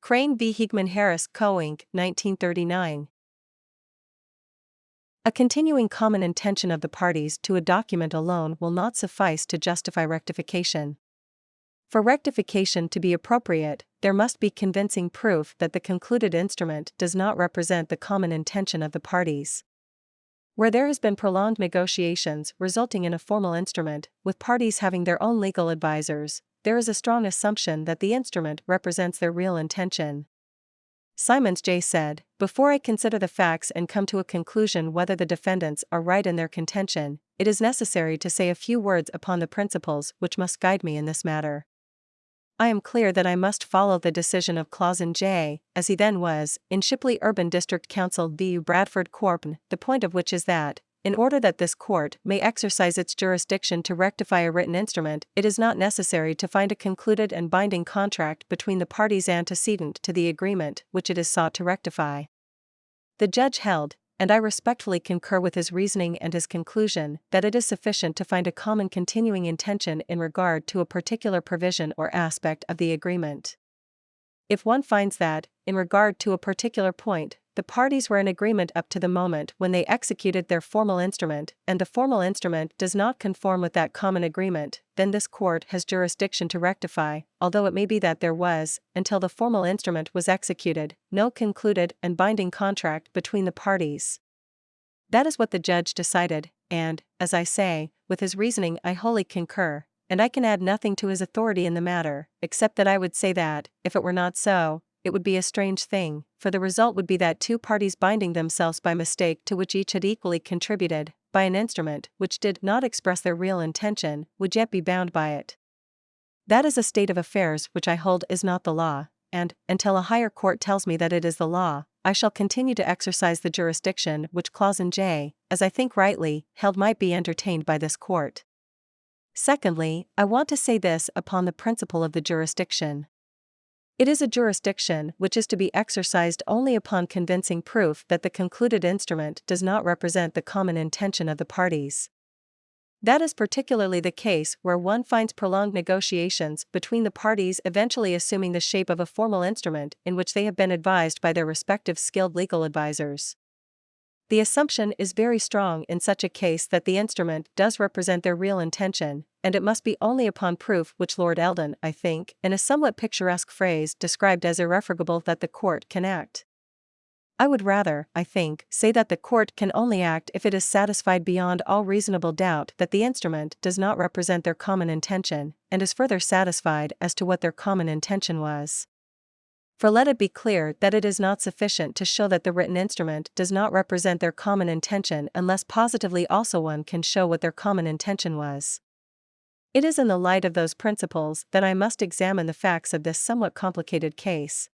Crane v. Hegeman-Harris Co Inc. 1939. A continuing common intention of the parties to a document alone will not suffice to justify rectification. For rectification to be appropriate, there must be convincing proof that the concluded instrument does not represent the common intention of the parties. Where there has been prolonged negotiations resulting in a formal instrument, with parties having their own legal advisors, there is a strong assumption that the instrument represents their real intention. Simonds J said, "Before I consider the facts and come to a conclusion whether the defendants are right in their contention, it is necessary to say a few words upon the principles which must guide me in this matter. I am clear that I must follow the decision of Clauson J, as he then was, in Shipley Urban District Council v. Bradford Corpn, the point of which is that, in order that this court may exercise its jurisdiction to rectify a written instrument, it is not necessary to find a concluded and binding contract between the parties antecedent to the agreement which it is sought to rectify." The judge held, and I respectfully concur with his reasoning and his conclusion, that it is sufficient to find a common continuing intention in regard to a particular provision or aspect of the agreement. If one finds that, in regard to a particular point, the parties were in agreement up to the moment when they executed their formal instrument, and the formal instrument does not conform with that common agreement, then this court has jurisdiction to rectify, although it may be that there was, until the formal instrument was executed, no concluded and binding contract between the parties. That is what the judge decided, and, as I say, with his reasoning I wholly concur, and I can add nothing to his authority in the matter, except that I would say that, if it were not so, it would be a strange thing, for the result would be that two parties binding themselves by mistake to which each had equally contributed, by an instrument which did not express their real intention, would yet be bound by it. That is a state of affairs which I hold is not the law, and, until a higher court tells me that it is the law, I shall continue to exercise the jurisdiction which Clauson J, as I think rightly, held might be entertained by this court. Secondly, I want to say this upon the principle of the jurisdiction. It is a jurisdiction which is to be exercised only upon convincing proof that the concluded instrument does not represent the common intention of the parties. That is particularly the case where one finds prolonged negotiations between the parties eventually assuming the shape of a formal instrument in which they have been advised by their respective skilled legal advisors. The assumption is very strong in such a case that the instrument does represent their real intention, and it must be only upon proof which Lord Eldon, I think, in a somewhat picturesque phrase described as irrefragable, that the court can act. I would rather, I think, say that the court can only act if it is satisfied beyond all reasonable doubt that the instrument does not represent their common intention, and is further satisfied as to what their common intention was. For let it be clear that it is not sufficient to show that the written instrument does not represent their common intention unless positively also one can show what their common intention was. It is in the light of those principles that I must examine the facts of this somewhat complicated case.